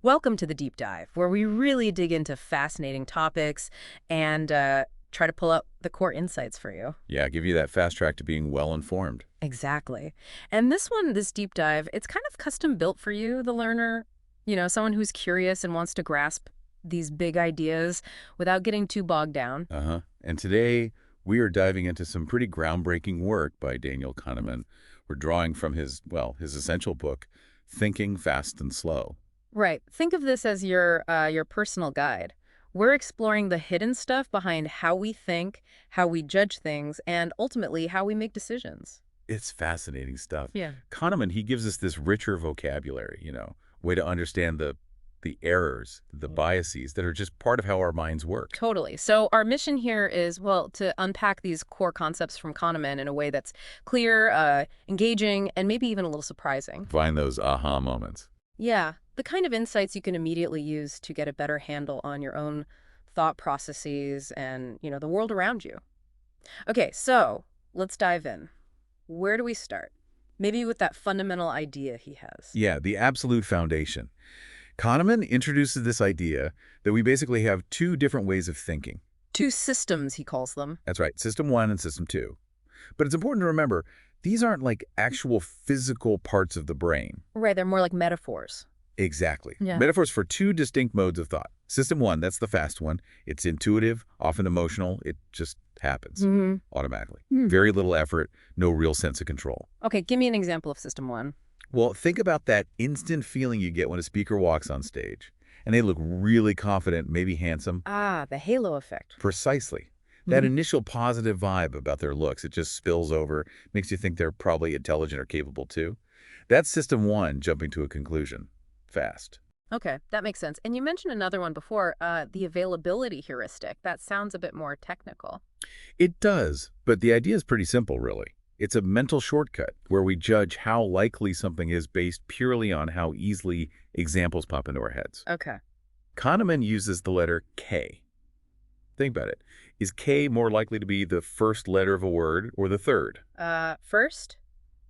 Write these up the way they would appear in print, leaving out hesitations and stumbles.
Welcome to the Deep Dive, where we really dig into fascinating topics and try to pull out the core insights for you. Yeah, give you that fast track to being well informed. Exactly. And this deep dive, it's kind of custom built for you, the learner, someone who's curious and wants to grasp these big ideas without getting too bogged down. Uh-huh. And today we are diving into some pretty groundbreaking work by Daniel Kahneman. We're drawing from his essential book, Thinking Fast and Slow. Right. Think of this as your personal guide. We're exploring the hidden stuff behind how we think, how we judge things, and ultimately how we make decisions. It's fascinating stuff. Yeah. Kahneman, he gives us this richer vocabulary, way to understand the errors, the biases that are just part of how our minds work. Totally. So our mission here is, well, to unpack these core concepts from Kahneman in a way that's clear, engaging, and maybe even a little surprising. Find those aha moments. Yeah, the kind of insights you can immediately use to get a better handle on your own thought processes and, the world around you. Okay, so let's dive in. Where do we start? Maybe with that fundamental idea he has. Yeah, the absolute foundation. Kahneman introduces this idea that we basically have two different ways of thinking. Two systems, he calls them. That's right, System 1 and System 2. But it's important to remember, these aren't like actual physical parts of the brain. Right, they're more like metaphors. Exactly. Yeah. Metaphors for two distinct modes of thought. System 1, that's the fast one. It's intuitive, often emotional. It just happens automatically. Very little effort, no real sense of control. Okay, give me an example of system one. Well, think about that instant feeling you get when a speaker walks on stage and they look really confident, maybe handsome. Ah, the halo effect. Precisely. That initial positive vibe about their looks, it just spills over, makes you think they're probably intelligent or capable too. That's System 1 jumping to a conclusion. Fast. Okay, that makes sense. And you mentioned another one before, the availability heuristic. That sounds a bit more technical. It does, but the idea is pretty simple, really. It's a mental shortcut where we judge how likely something is based purely on how easily examples pop into our heads. Okay. Kahneman uses the letter K. Think about it. Is K more likely to be the first letter of a word or the third? First,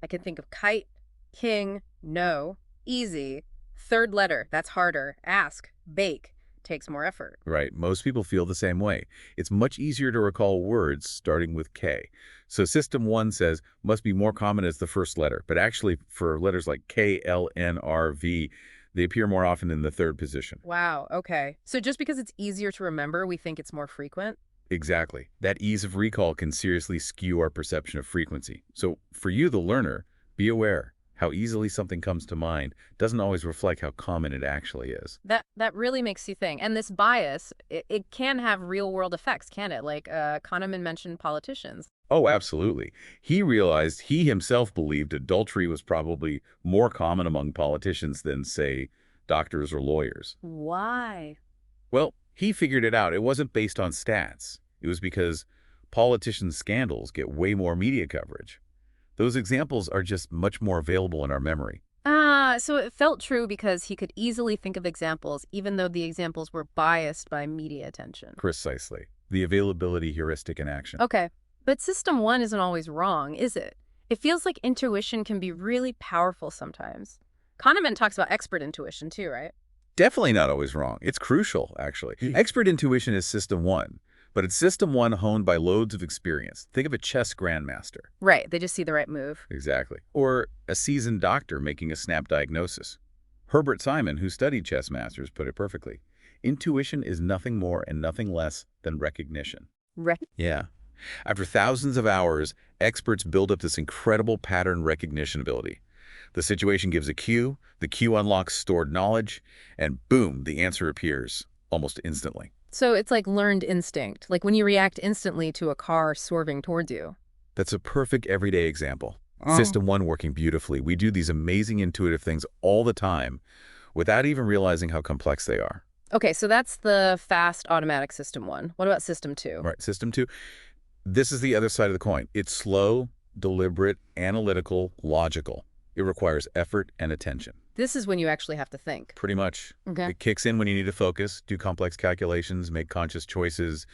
I can think of kite, king, no, easy. Third letter, that's harder. Ask, bake, takes more effort. Right. Most people feel the same way. It's much easier to recall words starting with K. So System 1 says must be more common as the first letter, but actually for letters like K, L, N, R, V, they appear more often in the third position. Wow, okay. So just because it's easier to remember, we think it's more frequent? Exactly. That ease of recall can seriously skew our perception of frequency. So for you, the learner, be aware. How easily something comes to mind doesn't always reflect how common it actually is. That really makes you think. And this bias, it can have real-world effects, can it? Like Kahneman mentioned politicians. Oh, absolutely. He realized he himself believed adultery was probably more common among politicians than, say, doctors or lawyers. Why? Well, he figured it out. It wasn't based on stats. It was because politicians' scandals get way more media coverage. Those examples are just much more available in our memory. Ah, so it felt true because he could easily think of examples, even though the examples were biased by media attention. Precisely. The availability heuristic in action. Okay, but system one isn't always wrong, is it? It feels like intuition can be really powerful sometimes. Kahneman talks about expert intuition too, right? Definitely not always wrong. It's crucial, actually. Expert intuition is System 1, but it's System 1 honed by loads of experience. Think of a chess grandmaster. Right, they just see the right move. Exactly. Or a seasoned doctor making a snap diagnosis. Herbert Simon, who studied chess masters, put it perfectly. Intuition is nothing more and nothing less than recognition. Right. Yeah. After thousands of hours, experts build up this incredible pattern recognition ability. The situation gives a cue, the cue unlocks stored knowledge, and boom, the answer appears almost instantly. So it's like learned instinct, like when you react instantly to a car swerving towards you. That's a perfect everyday example. System 1 working beautifully. We do these amazing intuitive things all the time without even realizing how complex they are. Okay, so that's the fast automatic system one. What about system two? All right, System 2, this is the other side of the coin. It's slow, deliberate, analytical, logical. It requires effort and attention. This is when you actually have to think. Pretty much. Okay. It kicks in when you need to focus, do complex calculations, make conscious choices,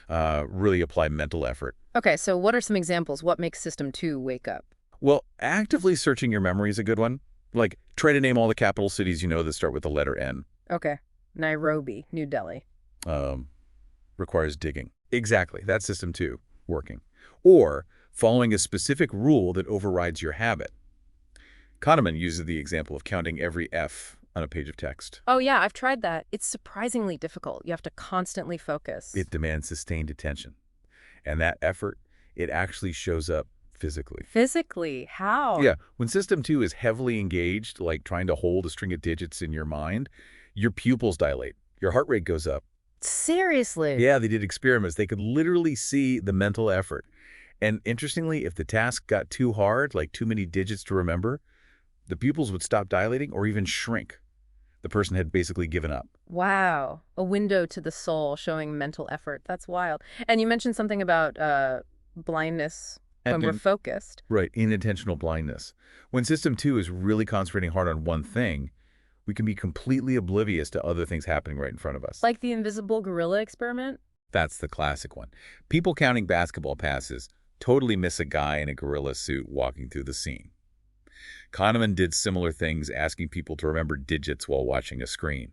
really apply mental effort. Okay, so what are some examples? What makes system two wake up? Well, actively searching your memory is a good one. Like, try to name all the capital cities you know that start with the letter N. Okay. Nairobi, New Delhi. Um, requires digging. Exactly. That's system 2 working. Or following a specific rule that overrides your habit. Kahneman uses the example of counting every F on a page of text. Oh, yeah, I've tried that. It's surprisingly difficult. You have to constantly focus. It demands sustained attention. And that effort, it actually shows up physically. Physically, how? Yeah, when system 2 is heavily engaged, like trying to hold a string of digits in your mind, your pupils dilate, your heart rate goes up. Seriously? Yeah, they did experiments. They could literally see the mental effort. And interestingly, if the task got too hard, like too many digits to remember, the pupils would stop dilating or even shrink. The person had basically given up. Wow. A window to the soul showing mental effort. That's wild. And you mentioned something about blindness when we're And focused. right, inattentional blindness. When system 2 is really concentrating hard on one thing, we can be completely oblivious to other things happening right in front of us. Like the invisible gorilla experiment? That's the classic one. People counting basketball passes totally miss a guy in a gorilla suit walking through the scene. Kahneman did similar things, asking people to remember digits while watching a screen.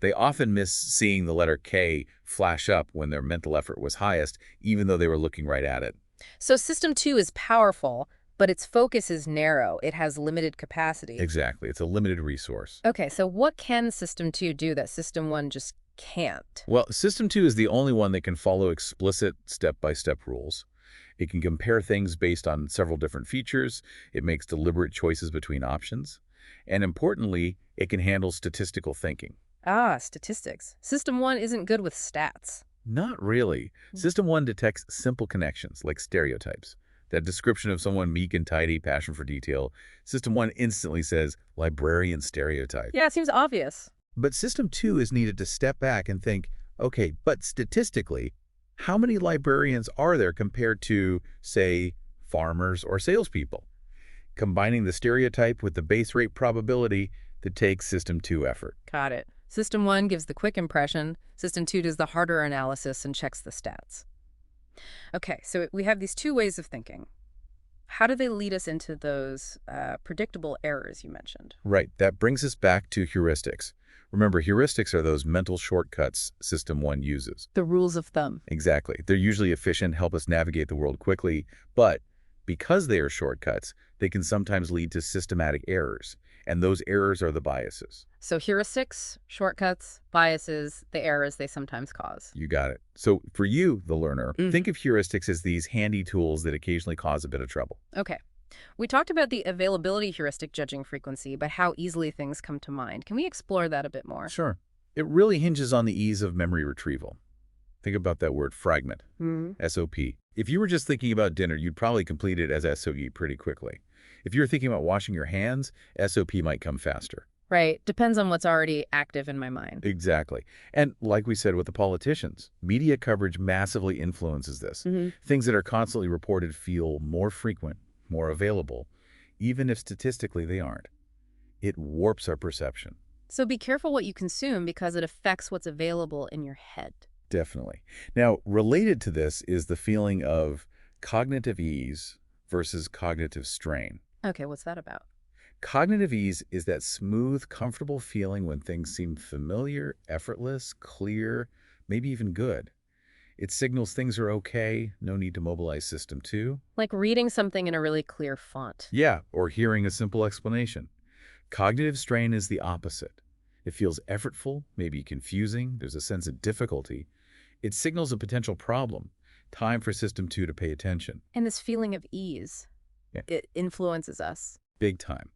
They often miss seeing the letter K flash up when their mental effort was highest, even though they were looking right at it. So System 2 is powerful, but its focus is narrow. It has limited capacity. Exactly. It's a limited resource. Okay, so what can System 2 do that System 1 just can't? Well, System 2 is the only one that can follow explicit step-by-step rules. It can compare things based on several different features. It makes deliberate choices between options. And importantly, it can handle statistical thinking. Ah, statistics. System 1 isn't good with stats. Not really. System 1 detects simple connections, like stereotypes. That description of someone meek and tidy, passion for detail, System 1 instantly says, librarian stereotype. Yeah, it seems obvious. But System 2 is needed to step back and think, okay, but statistically, how many librarians are there compared to, say, farmers or salespeople? Combining the stereotype with the base rate probability that takes System 2 effort. Got it. System 1 gives the quick impression. System 2 does the harder analysis and checks the stats. Okay, so we have these two ways of thinking. How do they lead us into those predictable errors you mentioned? Right, that brings us back to heuristics. Remember, heuristics are those mental shortcuts System 1 uses. The rules of thumb. Exactly. They're usually efficient, help us navigate the world quickly, but because they are shortcuts, they can sometimes lead to systematic errors, and those errors are the biases. So heuristics, shortcuts, biases, the errors they sometimes cause. You got it. So for you, the learner, Mm. think of heuristics as these handy tools that occasionally cause a bit of trouble. Okay. We talked about the availability heuristic judging frequency, but how easily things come to mind. Can we explore that a bit more? Sure. It really hinges on the ease of memory retrieval. Think about that word, fragment, SOP. If you were just thinking about dinner, you'd probably complete it as SOE pretty quickly. If you're thinking about washing your hands, SOP might come faster. Right. Depends on what's already active in my mind. Exactly. And like we said with the politicians, media coverage massively influences this. Things that are constantly reported feel more frequent, more available, even if statistically they aren't. It warps our perception. So be careful what you consume because it affects what's available in your head. Definitely. Now, related to this is the feeling of cognitive ease versus cognitive strain. Okay, what's that about? Cognitive ease is that smooth, comfortable feeling when things seem familiar, effortless, clear, maybe even good. It signals things are okay, no need to mobilize System 2. Like reading something in a really clear font. Yeah, or hearing a simple explanation. Cognitive strain is the opposite. It feels effortful, maybe confusing, there's a sense of difficulty. It signals a potential problem, time for System 2 to pay attention. And this feeling of ease, Yeah. it influences us. Big time.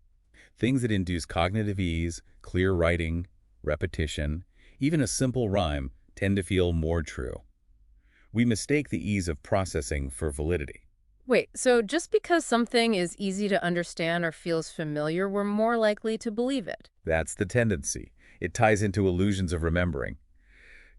Things that induce cognitive ease, clear writing, repetition, even a simple rhyme tend to feel more true. We mistake the ease of processing for validity. Wait, so just because something is easy to understand or feels familiar, we're more likely to believe it? That's the tendency. It ties into illusions of remembering.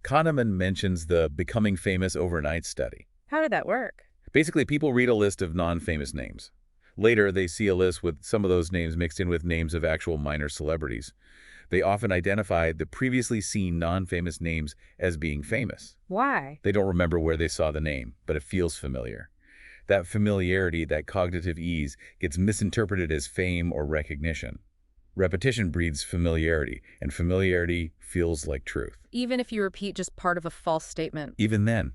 Kahneman mentions the becoming famous overnight study. How did that work? Basically, people read a list of non-famous names. Later, they see a list with some of those names mixed in with names of actual minor celebrities. They often identify the previously seen non-famous names as being famous. Why? They don't remember where they saw the name, but it feels familiar. That familiarity, that cognitive ease, gets misinterpreted as fame or recognition. Repetition breeds familiarity, and familiarity feels like truth. Even if you repeat just part of a false statement. Even then,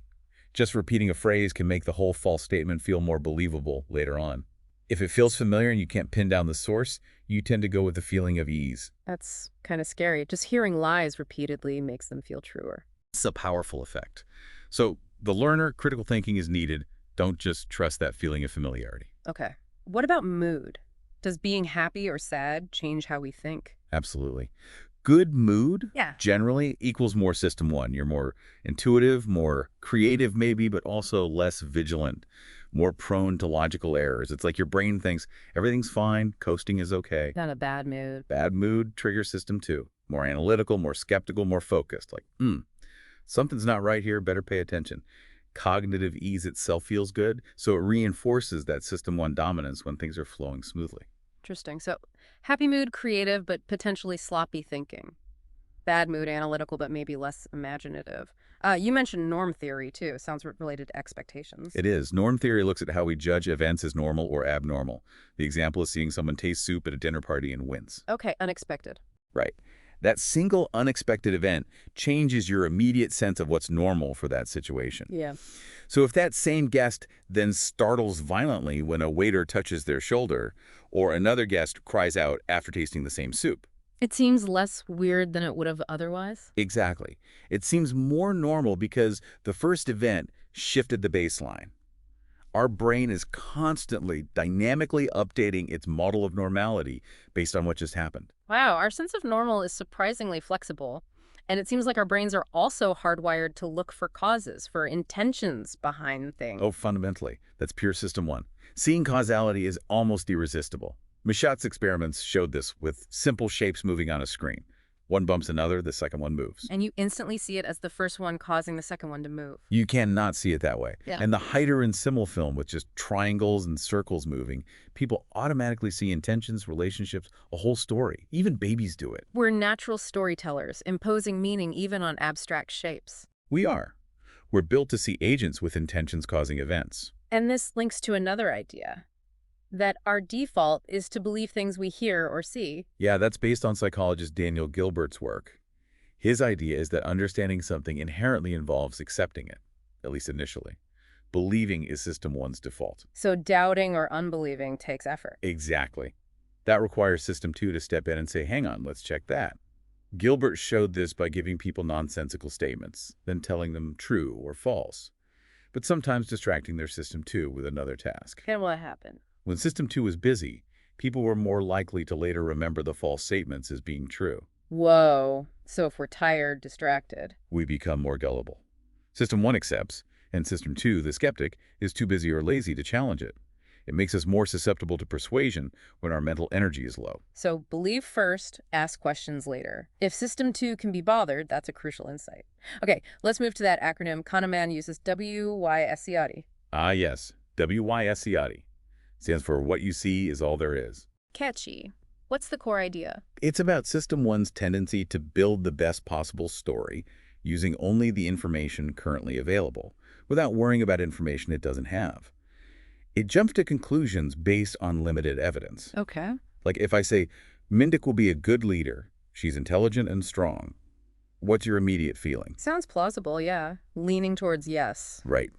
just repeating a phrase can make the whole false statement feel more believable later on. If it feels familiar and you can't pin down the source, you tend to go with the feeling of ease. That's kind of scary. Just hearing lies repeatedly makes them feel truer. It's a powerful effect. So the learner, critical thinking is needed. Don't just trust that feeling of familiarity. Okay. What about mood? Does being happy or sad change how we think? Absolutely. Good mood Yeah. generally equals more system one. You're more intuitive, more creative maybe, but also less vigilant, more prone to logical errors. It's like your brain thinks everything's fine, coasting is okay. Not a bad mood. Bad mood triggers system two. More analytical, more skeptical, more focused. Like, something's not right here, better pay attention. Cognitive ease itself feels good, so it reinforces that system one dominance when things are flowing smoothly. Interesting. So, happy mood, creative, but potentially sloppy thinking. Bad mood, analytical, but maybe less imaginative. You mentioned norm theory, too. Sounds related to expectations. It is. Norm theory looks at how we judge events as normal or abnormal. The example is seeing someone taste soup at a dinner party and wince. Okay, unexpected. Right. That single unexpected event changes your immediate sense of what's normal for that situation. Yeah. So if that same guest then startles violently when a waiter touches their shoulder, or another guest cries out after tasting the same soup. It seems less weird than it would have otherwise. Exactly. It seems more normal because the first event shifted the baseline. Our brain is constantly, dynamically updating its model of normality based on what just happened. Wow, our sense of normal is surprisingly flexible. And it seems like our brains are also hardwired to look for causes, for intentions behind things. Oh, fundamentally, that's pure system one. Seeing causality is almost irresistible. Michat's experiments showed this with simple shapes moving on a screen. One bumps another, the second one moves. And you instantly see it as the first one causing the second one to move. You cannot see it that way. Yeah. And the Heider and Simmel film with just triangles and circles moving, people automatically see intentions, relationships, a whole story. Even babies do it. We're natural storytellers, imposing meaning even on abstract shapes. We are. We're built to see agents with intentions causing events. And this links to another idea, that our default is to believe things we hear or see. Yeah, that's based on psychologist Daniel Gilbert's work. His idea is that understanding something inherently involves accepting it, at least initially. Believing is system one's default. So doubting or unbelieving takes effort. Exactly. That requires system two to step in and say, hang on, let's check that. Gilbert showed this by giving people nonsensical statements, then telling them true or false, but sometimes distracting their system two with another task. And what happened? When system two was busy, people were more likely to later remember the false statements as being true. Whoa. So if we're tired, distracted. We become more gullible. System one accepts, and system two, the skeptic, is too busy or lazy to challenge it. It makes us more susceptible to persuasion when our mental energy is low. So believe first, ask questions later. If system two can be bothered, that's a crucial insight. Okay, let's move to that acronym Kahneman uses WYSCIATI. Ah, yes, WYSCIATI. Stands for what you see is all there is. Catchy. What's the core idea? It's about system one's tendency to build the best possible story using only the information currently available, without worrying about information it doesn't have. It jumps to conclusions based on limited evidence. Okay. Like if I say, Mindik will be a good leader, she's intelligent and strong, what's your immediate feeling? Sounds plausible, yeah. Leaning towards yes. Right.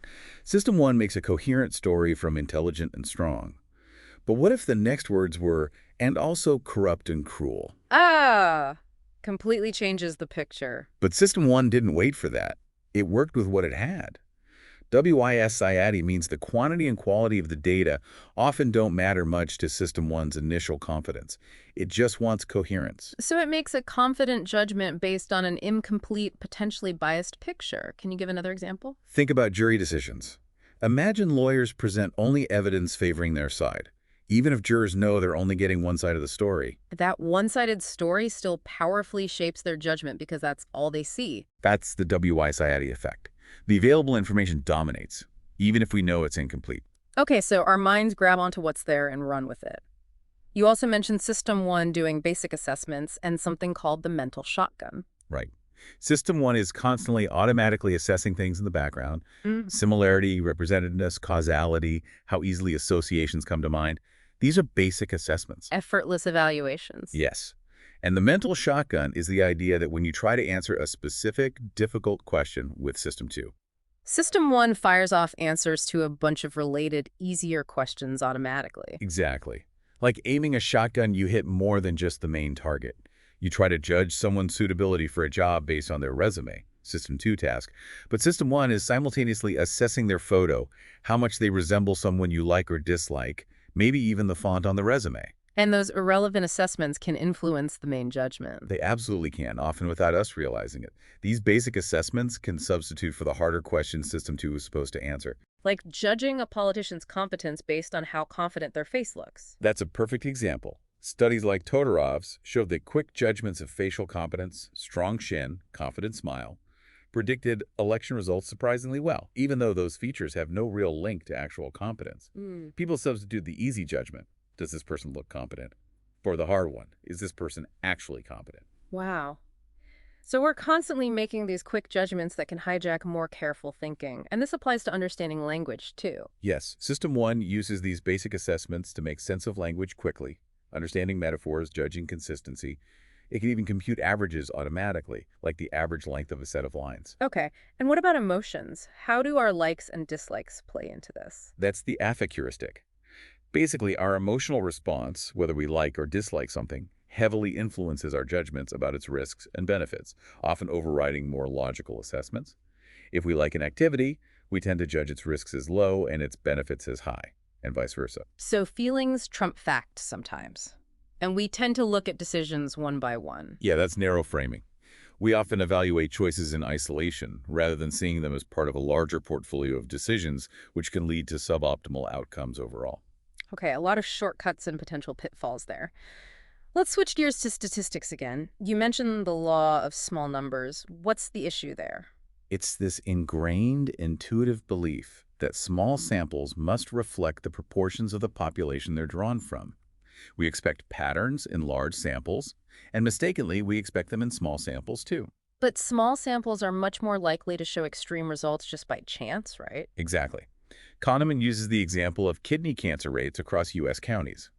System one makes a coherent story from intelligent and strong. But what if the next words were, and also corrupt and cruel? Ah! Completely changes the picture. But system one didn't wait for that. It worked with what it had. WYSCIATI means the quantity and quality of the data often don't matter much to system one's initial confidence. It just wants coherence. So it makes a confident judgment based on an incomplete, potentially biased picture. Can you give another example? Think about jury decisions. Imagine lawyers present only evidence favoring their side, even if jurors know they're only getting one side of the story. That one-sided story still powerfully shapes their judgment because that's all they see. That's the WYSCIATI effect. The available information dominates, even if we know it's incomplete. Okay, so our minds grab onto what's there and run with it. You also mentioned System 1 doing basic assessments and something called the mental shotgun. Right. System one is constantly automatically assessing things in the background. Mm. Similarity, representativeness, causality, how easily associations come to mind. These are basic assessments. Effortless evaluations. Yes. And the mental shotgun is the idea that when you try to answer a specific, difficult question with System 2. System 1 fires off answers to a bunch of related, easier questions automatically. Exactly. Like aiming a shotgun, you hit more than just the main target. You try to judge someone's suitability for a job based on their resume, System 2 task. But System 1 is simultaneously assessing their photo, how much they resemble someone you like or dislike, maybe even the font on the resume. And those irrelevant assessments can influence the main judgment. They absolutely can, often without us realizing it. These basic assessments can substitute for the harder questions System 2 is supposed to answer. Like judging a politician's competence based on how confident their face looks. That's a perfect example. Studies like Todorov's showed that quick judgments of facial competence, strong chin, confident smile, predicted election results surprisingly well, even though those features have no real link to actual competence. People substitute the easy judgment, does this person look competent, for the hard one, is this person actually competent? Wow. So we're constantly making these quick judgments that can hijack more careful thinking. And this applies to understanding language, too. Yes, System 1 uses these basic assessments to make sense of language quickly, understanding metaphors, judging consistency. It can even compute averages automatically, like the average length of a set of lines. Okay, and what about emotions? How do our likes and dislikes play into this? That's the affect heuristic. Basically, our emotional response, whether we like or dislike something, heavily influences our judgments about its risks and benefits, often overriding more logical assessments. If we like an activity, we tend to judge its risks as low and its benefits as high, and vice versa. So feelings trump facts sometimes. And we tend to look at decisions one by one. Yeah, that's narrow framing. We often evaluate choices in isolation rather than seeing them as part of a larger portfolio of decisions, which can lead to suboptimal outcomes overall. Okay, a lot of shortcuts and potential pitfalls there. Let's switch gears to statistics again. You mentioned the law of small numbers. What's the issue there? It's this ingrained, intuitive belief that small samples must reflect the proportions of the population they're drawn from. We expect patterns in large samples, and mistakenly, we expect them in small samples too. But small samples are much more likely to show extreme results just by chance, right? Exactly. Kahneman uses the example of kidney cancer rates across U.S. counties.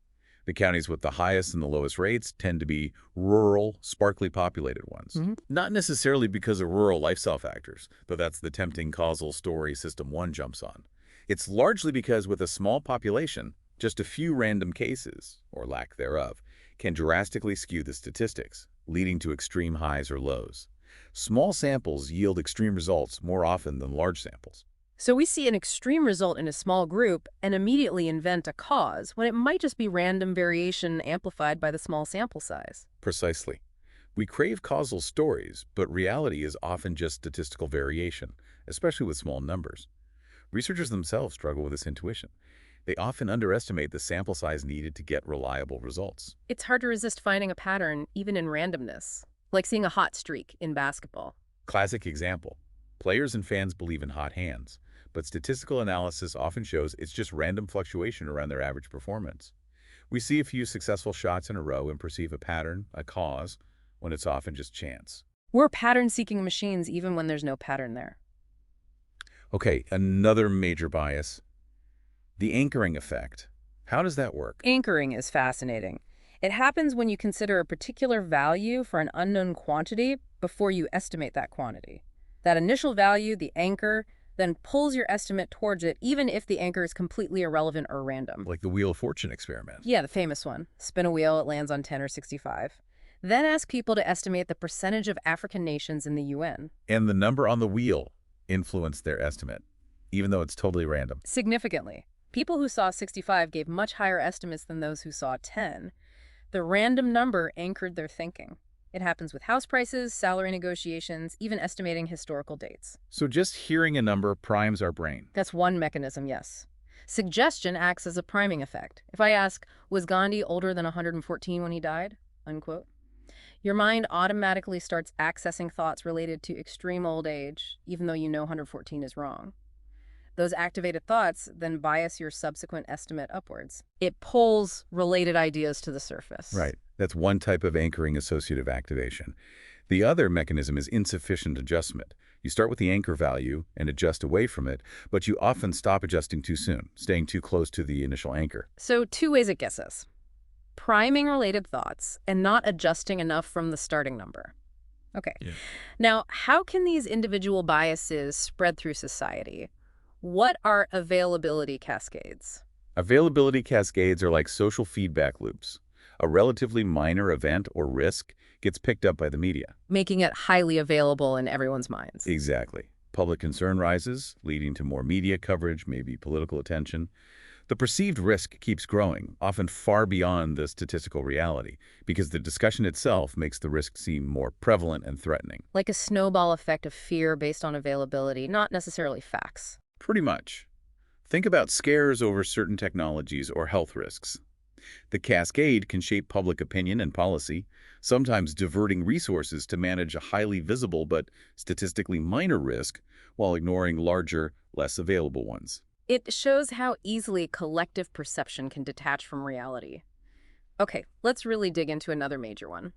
The counties with the highest and the lowest rates tend to be rural, sparsely populated ones. Not necessarily because of rural lifestyle factors, though that's the tempting causal story System 1 jumps on. It's largely because with a small population, just a few random cases, or lack thereof, can drastically skew the statistics, leading to extreme highs or lows. Small samples yield extreme results more often than large samples. So we see an extreme result in a small group and immediately invent a cause when it might just be random variation amplified by the small sample size. Precisely. We crave causal stories, but reality is often just statistical variation, especially with small numbers. Researchers themselves struggle with this intuition. They often underestimate the sample size needed to get reliable results. It's hard to resist finding a pattern, even in randomness, like seeing a hot streak in basketball. Classic example. Players and fans believe in hot hands, but statistical analysis often shows it's just random fluctuation around their average performance. We see a few successful shots in a row and perceive a pattern, a cause, when it's often just chance. We're pattern-seeking machines even when there's no pattern there. Okay, another major bias. The anchoring effect. How does that work? Anchoring is fascinating. It happens when you consider a particular value for an unknown quantity before you estimate that quantity. That initial value, the anchor, then pulls your estimate towards it, even if the anchor is completely irrelevant or random. Like the Wheel of Fortune experiment. Yeah, the famous one. Spin a wheel, it lands on 10 or 65. Then ask people to estimate the percentage of African nations in the UN. And the number on the wheel influenced their estimate, even though it's totally random. Significantly. People who saw 65 gave much higher estimates than those who saw 10. The random number anchored their thinking. It happens with house prices, salary negotiations, even estimating historical dates. So just hearing a number primes our brain. That's one mechanism, yes. Suggestion acts as a priming effect. If I ask, was Gandhi older than 114 when he died? Unquote. Your mind automatically starts accessing thoughts related to extreme old age, even though you know 114 is wrong. Those activated thoughts then bias your subsequent estimate upwards. It pulls related ideas to the surface. Right. That's one type of anchoring associative activation. The other mechanism is insufficient adjustment. You start with the anchor value and adjust away from it, but you often stop adjusting too soon, staying too close to the initial anchor. So two ways it gets us. Priming related thoughts and not adjusting enough from the starting number. Okay. Yeah. Now, how can these individual biases spread through society? What are availability cascades? Availability cascades are like social feedback loops. A relatively minor event or risk gets picked up by the media. Making it highly available in everyone's minds. Exactly. Public concern rises, leading to more media coverage, maybe political attention. The perceived risk keeps growing, often far beyond the statistical reality, because the discussion itself makes the risk seem more prevalent and threatening. Like a snowball effect of fear based on availability, not necessarily facts. Pretty much. Think about scares over certain technologies or health risks. The cascade can shape public opinion and policy, sometimes diverting resources to manage a highly visible but statistically minor risk while ignoring larger, less available ones. It shows how easily collective perception can detach from reality. Okay, let's really dig into another major one.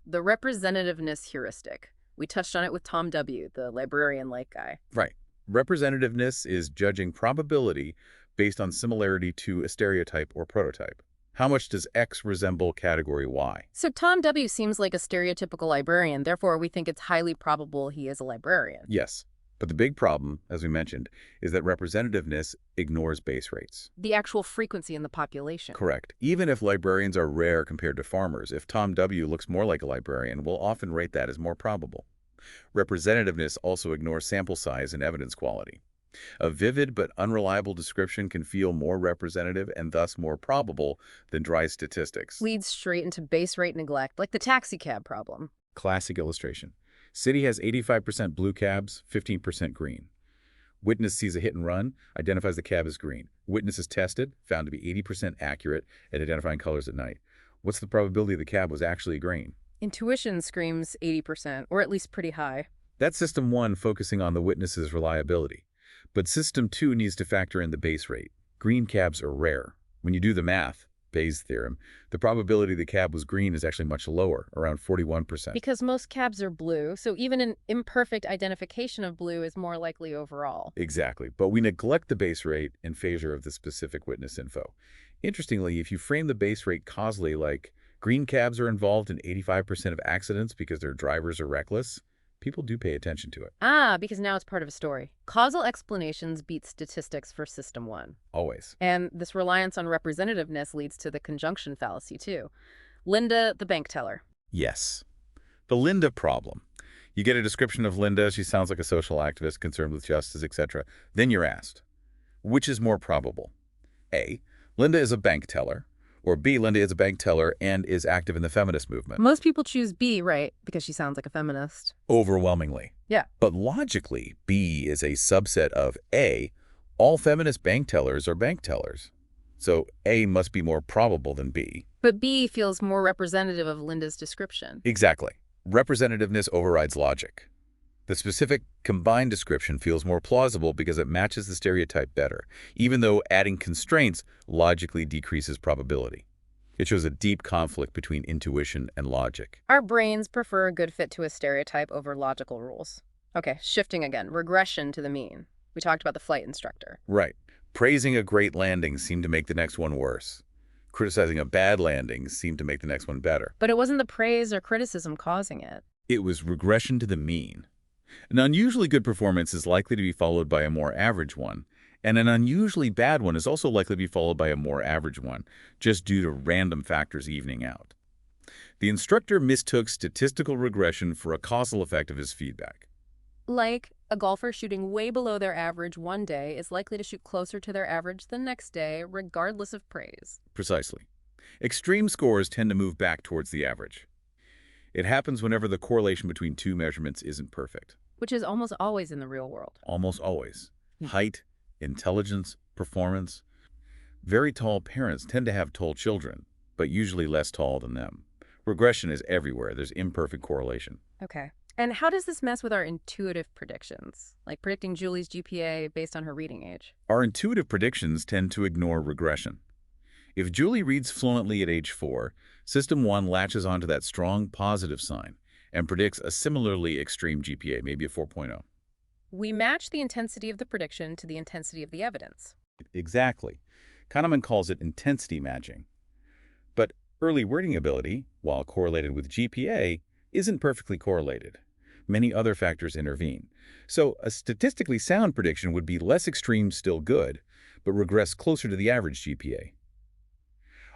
The representativeness heuristic. We touched on it with Tom W., the librarian-like guy. Right. Representativeness is judging probability based on similarity to a stereotype or prototype. How much does X resemble category Y? So Tom W. seems like a stereotypical librarian, therefore we think it's highly probable he is a librarian. Yes. But the big problem, as we mentioned, is that representativeness ignores base rates. The actual frequency in the population. Correct. Even if librarians are rare compared to farmers, if Tom W. looks more like a librarian, we'll often rate that as more probable. Representativeness also ignores sample size and evidence quality. A vivid but unreliable description can feel more representative and thus more probable than dry statistics. Leads straight into base rate neglect, like the taxicab problem. Classic illustration. City has 85% blue cabs, 15% green. Witness sees a hit and run, identifies the cab as green. Witness is tested, found to be 80% accurate at identifying colors at night. What's the probability the cab was actually green? Intuition screams 80%, or at least pretty high. That's System 1 focusing on the witness's reliability. But System 2 needs to factor in the base rate. Green cabs are rare. When you do the math, Bayes' theorem, the probability the cab was green is actually much lower, around 41%. Because most cabs are blue, so even an imperfect identification of blue is more likely overall. Exactly, but we neglect the base rate in favor of the specific witness info. Interestingly, if you frame the base rate causally like green cabs are involved in 85% of accidents because their drivers are reckless, people do pay attention to it. Ah, because now it's part of a story. Causal explanations beat statistics for System 1. Always. And this reliance on representativeness leads to the conjunction fallacy, too. Linda, the bank teller. Yes. The Linda problem. You get a description of Linda, she sounds like a social activist concerned with justice, etc. Then you're asked, which is more probable? A, Linda is a bank teller, or B, Linda is a bank teller and is active in the feminist movement. Most people choose B, right? Because she sounds like a feminist. Overwhelmingly. Yeah. But logically, B is a subset of A. All feminist bank tellers are bank tellers. So A must be more probable than B. But B feels more representative of Linda's description. Exactly. Representativeness overrides logic. The specific combined description feels more plausible because it matches the stereotype better, even though adding constraints logically decreases probability. It shows a deep conflict between intuition and logic. Our brains prefer a good fit to a stereotype over logical rules. Okay, shifting again. Regression to the mean. We talked about the flight instructor. Right. Praising a great landing seemed to make the next one worse. Criticizing a bad landing seemed to make the next one better. But it wasn't the praise or criticism causing it. It was regression to the mean. An unusually good performance is likely to be followed by a more average one, and an unusually bad one is also likely to be followed by a more average one, just due to random factors evening out. The instructor mistook statistical regression for a causal effect of his feedback. Like, a golfer shooting way below their average one day is likely to shoot closer to their average the next day, regardless of praise. Precisely. Extreme scores tend to move back towards the average. It happens whenever the correlation between two measurements isn't perfect. Which is almost always in the real world. Almost always. Height, intelligence, performance. Very tall parents tend to have tall children, but usually less tall than them. Regression is everywhere. There's imperfect correlation. Okay. And how does this mess with our intuitive predictions? Like predicting Julie's GPA based on her reading age? Our intuitive predictions tend to ignore regression. If Julie reads fluently at age 4, System 1 latches onto that strong positive sign, and predicts a similarly extreme GPA, maybe a 4.0. We match the intensity of the prediction to the intensity of the evidence. Exactly. Kahneman calls it intensity matching. But early wording ability, while correlated with GPA, isn't perfectly correlated. Many other factors intervene. So a statistically sound prediction would be less extreme, still good, but regress closer to the average GPA.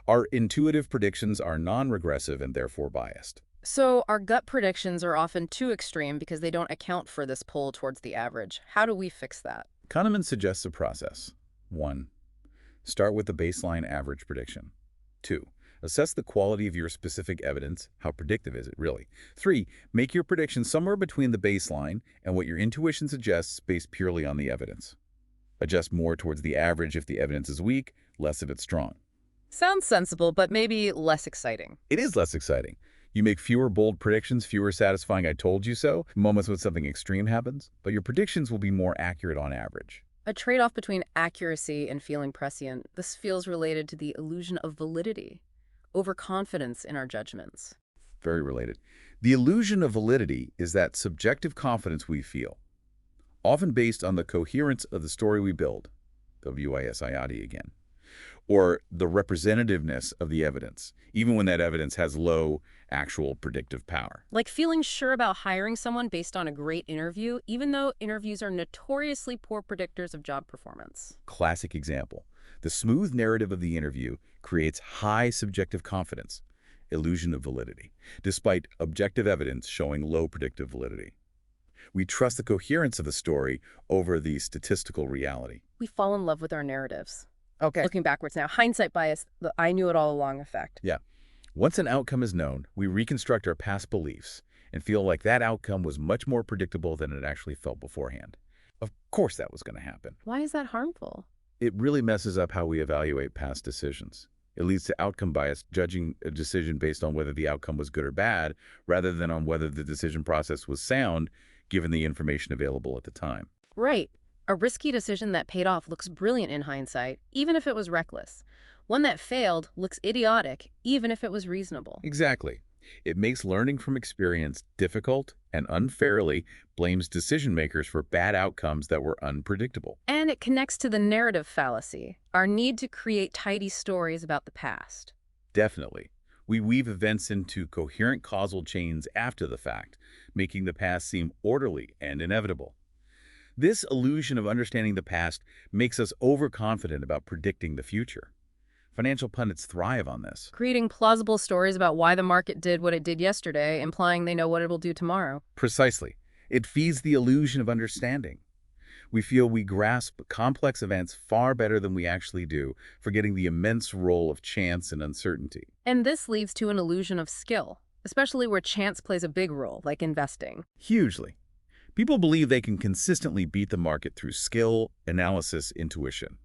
Our intuitive predictions are non-regressive and therefore biased. So our gut predictions are often too extreme because they don't account for this pull towards the average. How do we fix that? Kahneman suggests a process. 1. Start with the baseline average prediction. 2. Assess the quality of your specific evidence. How predictive is it, really? 3. Make your prediction somewhere between the baseline and what your intuition suggests based purely on the evidence. Adjust more towards the average if the evidence is weak, less if it's strong. Sounds sensible, but maybe less exciting. It is less exciting. You make fewer bold predictions, fewer satisfying "I told you so" moments when something extreme happens, but your predictions will be more accurate on average. A trade-off between accuracy and feeling prescient. This feels related to the illusion of validity, overconfidence in our judgments. Very related. The illusion of validity is that subjective confidence we feel, often based on the coherence of the story we build, WISIAD again, or the representativeness of the evidence, even when that evidence has low actual predictive power. Like feeling sure about hiring someone based on a great interview, even though interviews are notoriously poor predictors of job performance. Classic example. The smooth narrative of the interview creates high subjective confidence, illusion of validity, despite objective evidence showing low predictive validity. We trust the coherence of the story over the statistical reality. We fall in love with our narratives. Okay. Looking backwards now, hindsight bias, the I knew it all along effect. Yeah. Once an outcome is known, we reconstruct our past beliefs and feel like that outcome was much more predictable than it actually felt beforehand. Of course that was going to happen. Why is that harmful? It really messes up how we evaluate past decisions. It leads to outcome bias, judging a decision based on whether the outcome was good or bad, rather than on whether the decision process was sound, given the information available at the time. Right. A risky decision that paid off looks brilliant in hindsight, even if it was reckless. One that failed looks idiotic, even if it was reasonable. Exactly. It makes learning from experience difficult and unfairly blames decision makers for bad outcomes that were unpredictable. And it connects to the narrative fallacy, our need to create tidy stories about the past. Definitely. We weave events into coherent causal chains after the fact, making the past seem orderly and inevitable. This illusion of understanding the past makes us overconfident about predicting the future. Financial pundits thrive on this. Creating plausible stories about why the market did what it did yesterday, implying they know what it will do tomorrow. Precisely. It feeds the illusion of understanding. We feel we grasp complex events far better than we actually do, forgetting the immense role of chance and uncertainty. And this leads to an illusion of skill, especially where chance plays a big role, like investing. Hugely. People believe they can consistently beat the market through skill, analysis, intuition.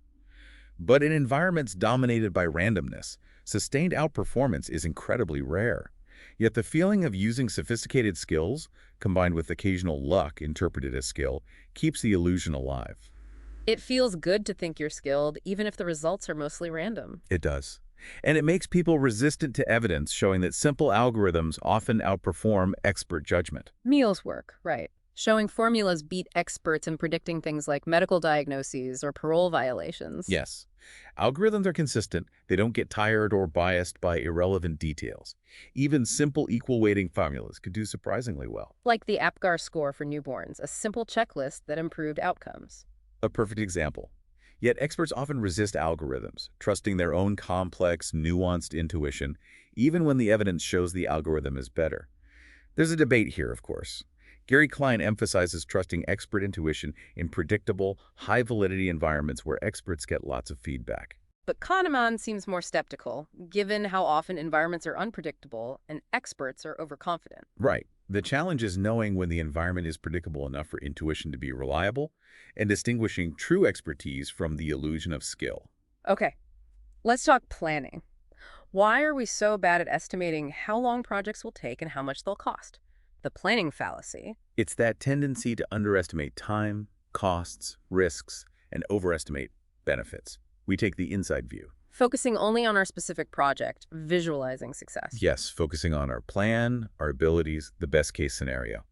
But in environments dominated by randomness, sustained outperformance is incredibly rare. Yet the feeling of using sophisticated skills, combined with occasional luck interpreted as skill, keeps the illusion alive. It feels good to think you're skilled, even if the results are mostly random. It does. And it makes people resistant to evidence showing that simple algorithms often outperform expert judgment. Meals work, right. Showing formulas beat experts in predicting things like medical diagnoses or parole violations. Yes. Algorithms are consistent. They don't get tired or biased by irrelevant details. Even simple equal weighting formulas could do surprisingly well. Like the APGAR score for newborns, a simple checklist that improved outcomes. A perfect example. Yet experts often resist algorithms, trusting their own complex, nuanced intuition, even when the evidence shows the algorithm is better. There's a debate here, of course. Gary Klein emphasizes trusting expert intuition in predictable, high-validity environments where experts get lots of feedback. But Kahneman seems more skeptical, given how often environments are unpredictable and experts are overconfident. Right. The challenge is knowing when the environment is predictable enough for intuition to be reliable and distinguishing true expertise from the illusion of skill. Okay, let's talk planning. Why are we so bad at estimating how long projects will take and how much they'll cost? The planning fallacy. It's that tendency to underestimate time, costs, risks, and overestimate benefits. We take the inside view. Focusing only on our specific project, visualizing success. Yes, focusing on our plan, our abilities, the best-case scenario.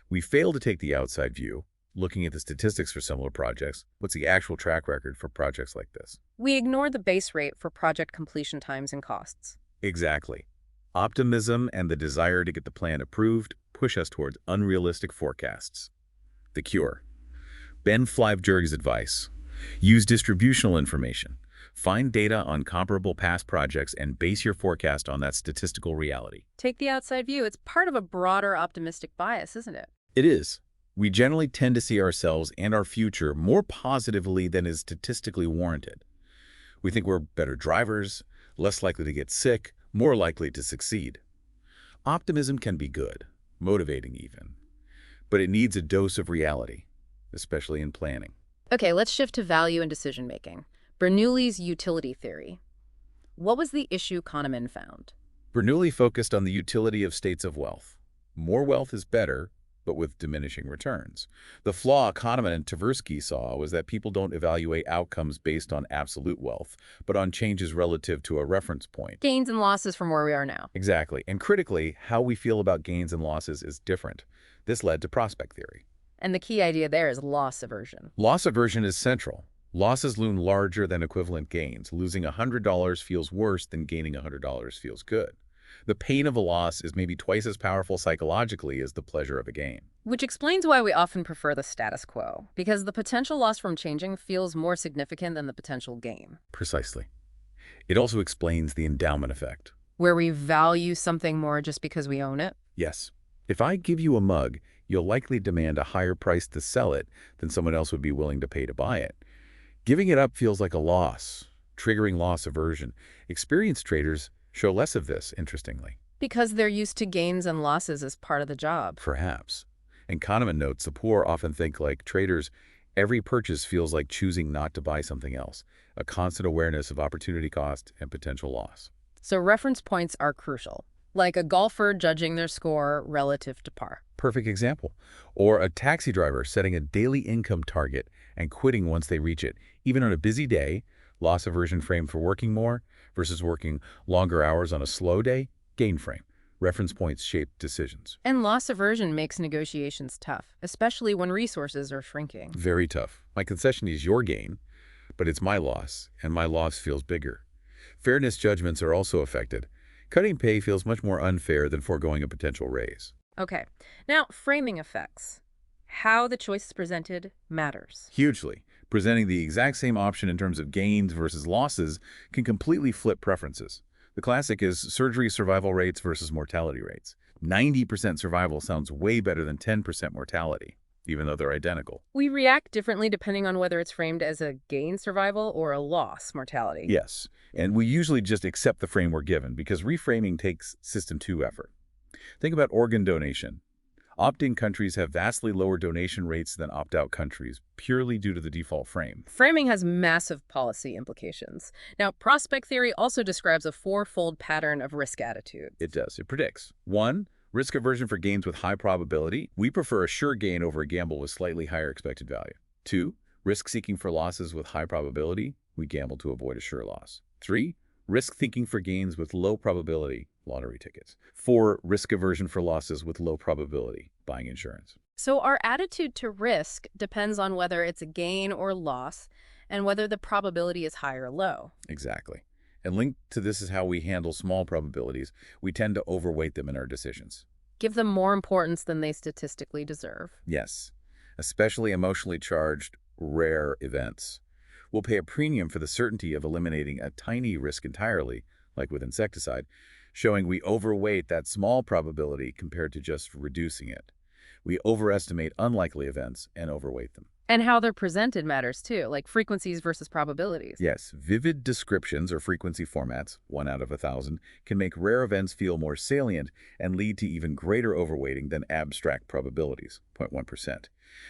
We fail to take the outside view, looking at the statistics for similar projects. What's the actual track record for projects like this? We ignore the base rate for project completion times and costs. Exactly. Optimism and the desire to get the plan approved push us towards unrealistic forecasts. The cure. Ben Flyvjerg's advice. Use distributional information. Find data on comparable past projects and base your forecast on that statistical reality. Take the outside view. It's part of a broader optimistic bias, isn't it? It is. We generally tend to see ourselves and our future more positively than is statistically warranted. We think we're better drivers, less likely to get sick, more likely to succeed. Optimism can be good, motivating even, but it needs a dose of reality, especially in planning. Okay, let's shift to value and decision making. Bernoulli's utility theory. What was the issue Kahneman found? Bernoulli focused on the utility of states of wealth. More wealth is better, but with diminishing returns. The flaw Kahneman and Tversky saw was that people don't evaluate outcomes based on absolute wealth, but on changes relative to a reference point. Gains and losses from where we are now. Exactly. And critically, how we feel about gains and losses is different. This led to prospect theory. And the key idea there is loss aversion. Loss aversion is central. Losses loom larger than equivalent gains. Losing $100 feels worse than gaining $100 feels good. The pain of a loss is maybe twice as powerful psychologically as the pleasure of a gain. Which explains why we often prefer the status quo, because the potential loss from changing feels more significant than the potential gain. Precisely. It also explains the endowment effect. Where we value something more just because we own it. Yes. If I give you a mug, you'll likely demand a higher price to sell it than someone else would be willing to pay to buy it. Giving it up feels like a loss, triggering loss aversion. Experienced traders show less of this, interestingly. Because they're used to gains and losses as part of the job. Perhaps. And Kahneman notes the poor often think like traders, every purchase feels like choosing not to buy something else, a constant awareness of opportunity cost and potential loss. So reference points are crucial, like a golfer judging their score relative to par. Perfect example. Or a taxi driver setting a daily income target and quitting once they reach it. Even on a busy day, loss aversion frame for working more versus working longer hours on a slow day, gain frame. Reference points shape decisions. And loss aversion makes negotiations tough, especially when resources are shrinking. Very tough. My concession is your gain, but it's my loss, and my loss feels bigger. Fairness judgments are also affected. Cutting pay feels much more unfair than foregoing a potential raise. Okay, now framing effects. How the choice is presented matters. Hugely. Presenting the exact same option in terms of gains versus losses can completely flip preferences. The classic is surgery survival rates versus mortality rates. 90% survival sounds way better than 10% mortality, even though they're identical. We react differently depending on whether it's framed as a gain survival or a loss mortality. Yes, and we usually just accept the frame we're given because reframing takes system 2 effort. Think about organ donation. Opt-in countries have vastly lower donation rates than opt-out countries, purely due to the default frame. Framing has massive policy implications. Now, prospect theory also describes a fourfold pattern of risk attitude. It does. It predicts. 1, risk aversion for gains with high probability. We prefer a sure gain over a gamble with slightly higher expected value. 2, risk seeking for losses with high probability. We gamble to avoid a sure loss. 3, risk thinking for gains with low probability. Lottery tickets. 4, risk aversion for losses with low probability, buying insurance. So our attitude to risk depends on whether it's a gain or loss and whether the probability is high or low. Exactly. And linked to this is how we handle small probabilities. We tend to overweight them in our decisions. Give them more importance than they statistically deserve. Yes, especially emotionally charged, rare events. We'll pay a premium for the certainty of eliminating a tiny risk entirely, like with insecticide, showing we overweight that small probability compared to just reducing it. We overestimate unlikely events and overweight them. And how they're presented matters too, like frequencies versus probabilities. Yes, vivid descriptions or frequency formats, 1 out of 1,000, can make rare events feel more salient and lead to even greater overweighting than abstract probabilities, 0.1%.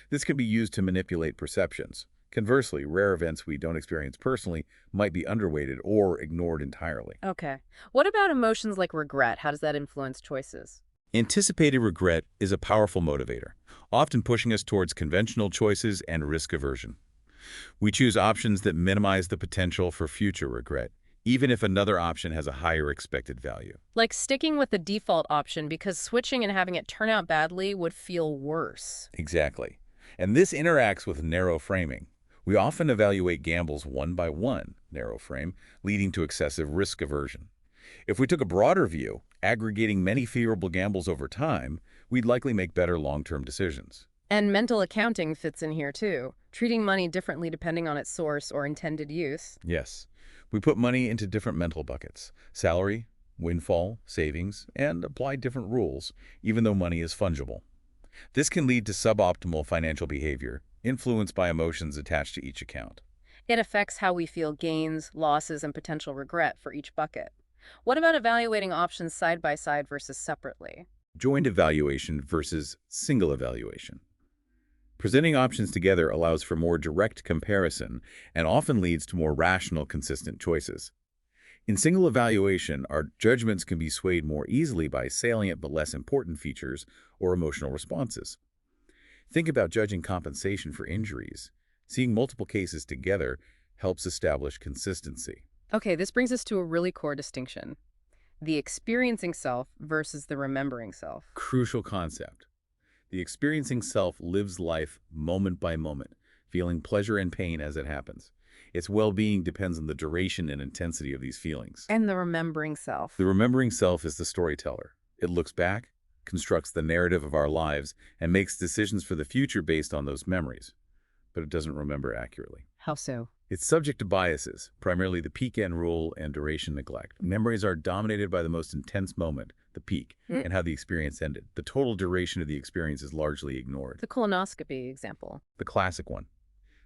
This can be used to manipulate perceptions. Conversely, rare events we don't experience personally might be underweighted or ignored entirely. Okay. What about emotions like regret? How does that influence choices? Anticipated regret is a powerful motivator, often pushing us towards conventional choices and risk aversion. We choose options that minimize the potential for future regret, even if another option has a higher expected value. Like sticking with the default option because switching and having it turn out badly would feel worse. Exactly. And this interacts with narrow framing. We often evaluate gambles one by one, narrow frame, leading to excessive risk aversion. If we took a broader view, aggregating many favorable gambles over time, we'd likely make better long-term decisions. And mental accounting fits in here too, treating money differently depending on its source or intended use. Yes, we put money into different mental buckets: salary, windfall, savings, and apply different rules, even though money is fungible. This can lead to suboptimal financial behavior, influenced by emotions attached to each account. It affects how we feel gains, losses, and potential regret for each bucket. What about evaluating options side by side versus separately? Joint evaluation versus single evaluation. Presenting options together allows for more direct comparison and often leads to more rational, consistent choices. In single evaluation, our judgments can be swayed more easily by salient but less important features or emotional responses. Think about judging compensation for injuries. Seeing multiple cases together helps establish consistency. Okay, this brings us to a really core distinction: the experiencing self versus the remembering self. Crucial concept. The experiencing self lives life moment by moment, feeling pleasure and pain as it happens. Its well-being depends on the duration and intensity of these feelings. And the remembering self. The remembering self is the storyteller. It looks back, constructs the narrative of our lives, and makes decisions for the future based on those memories. But it doesn't remember accurately. How so? It's subject to biases, primarily the peak-end rule and duration neglect. Memories are dominated by the most intense moment, the peak, and how the experience ended. The total duration of the experience is largely ignored. The colonoscopy example. The classic one.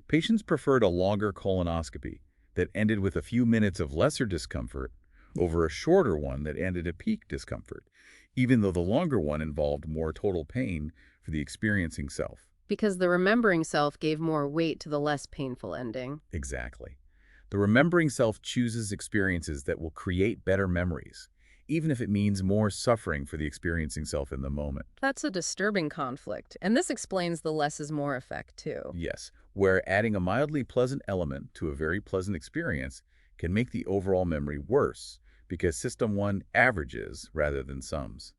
Patients preferred a longer colonoscopy that ended with a few minutes of lesser discomfort over a shorter one that ended at peak discomfort, even though the longer one involved more total pain for the experiencing self. Because the remembering self gave more weight to the less painful ending. Exactly. The remembering self chooses experiences that will create better memories, even if it means more suffering for the experiencing self in the moment. That's a disturbing conflict, and this explains the less is more effect too. Yes, where adding a mildly pleasant element to a very pleasant experience can make the overall memory worse because System 1 averages rather than sums.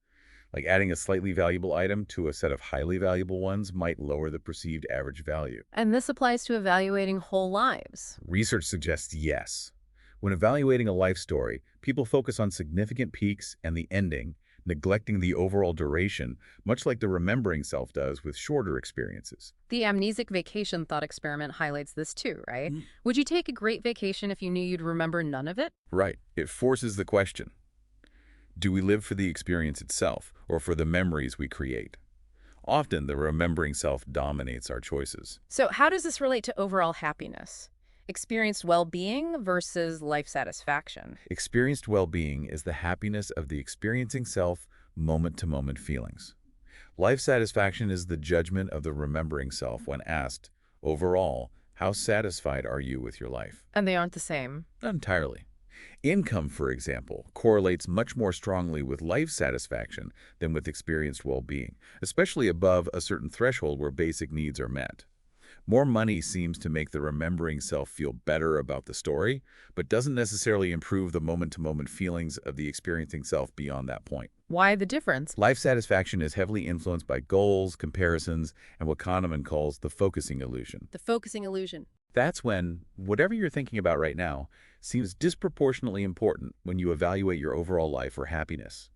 Like adding a slightly valuable item to a set of highly valuable ones might lower the perceived average value. And this applies to evaluating whole lives. Research suggests yes. When evaluating a life story, people focus on significant peaks and the ending, neglecting the overall duration, much like the remembering self does with shorter experiences. The amnesic vacation thought experiment highlights this too, right? Mm. Would you take a great vacation if you knew you'd remember none of it? Right. It forces the question: do we live for the experience itself or for the memories we create? Often, the remembering self dominates our choices. So how does this relate to overall happiness? Experienced well-being versus life satisfaction. Experienced well-being is the happiness of the experiencing self, moment-to-moment feelings. Life satisfaction is the judgment of the remembering self when asked, overall, how satisfied are you with your life? And they aren't the same. Not entirely. Income, for example, correlates much more strongly with life satisfaction than with experienced well-being, especially above a certain threshold where basic needs are met. More money seems to make the remembering self feel better about the story, but doesn't necessarily improve the moment-to-moment feelings of the experiencing self beyond that point. Why the difference? Life satisfaction is heavily influenced by goals, comparisons, and what Kahneman calls the focusing illusion. The focusing illusion. That's when whatever you're thinking about right now seems disproportionately important when you evaluate your overall life or happiness.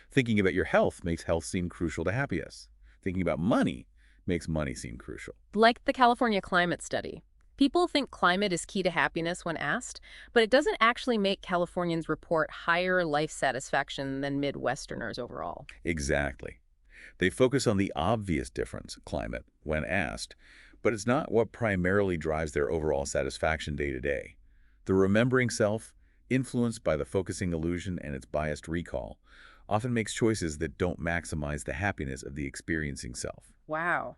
Thinking about your health makes health seem crucial to happiness. Thinking about money makes money seem crucial. Like the California climate study. People think climate is key to happiness when asked, but it doesn't actually make Californians report higher life satisfaction than Midwesterners overall. Exactly. They focus on the obvious difference, climate, when asked, but it's not what primarily drives their overall satisfaction day to day. The remembering self, influenced by the focusing illusion and its biased recall, often makes choices that don't maximize the happiness of the experiencing self. Wow.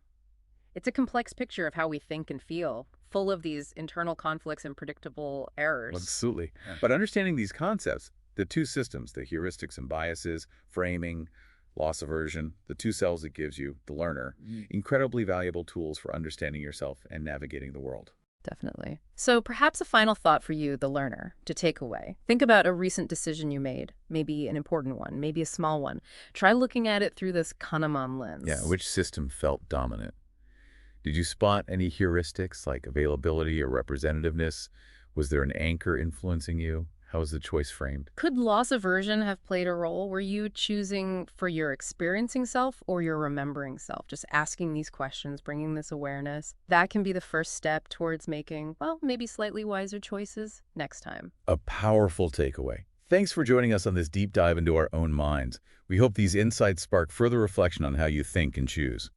It's a complex picture of how we think and feel, full of these internal conflicts and predictable errors. Absolutely. But understanding these concepts, the two systems, the heuristics and biases, framing, loss aversion, the two selves it gives you, the learner, incredibly valuable tools for understanding yourself and navigating the world. Definitely. So perhaps a final thought for you, the learner, to take away. Think about a recent decision you made, maybe an important one, maybe a small one. Try looking at it through this Kahneman Yeah, lens. which system felt dominant? Did you spot any heuristics like availability or representativeness? Was there an anchor influencing you? How was the choice framed? Could loss aversion have played a role? Were you choosing for your experiencing self or your remembering self? Just asking these questions, bringing this awareness. That can be the first step towards making, well, maybe slightly wiser choices next time. A powerful takeaway. Thanks for joining us on this deep dive into our own minds. We hope these insights spark further reflection on how you think and choose.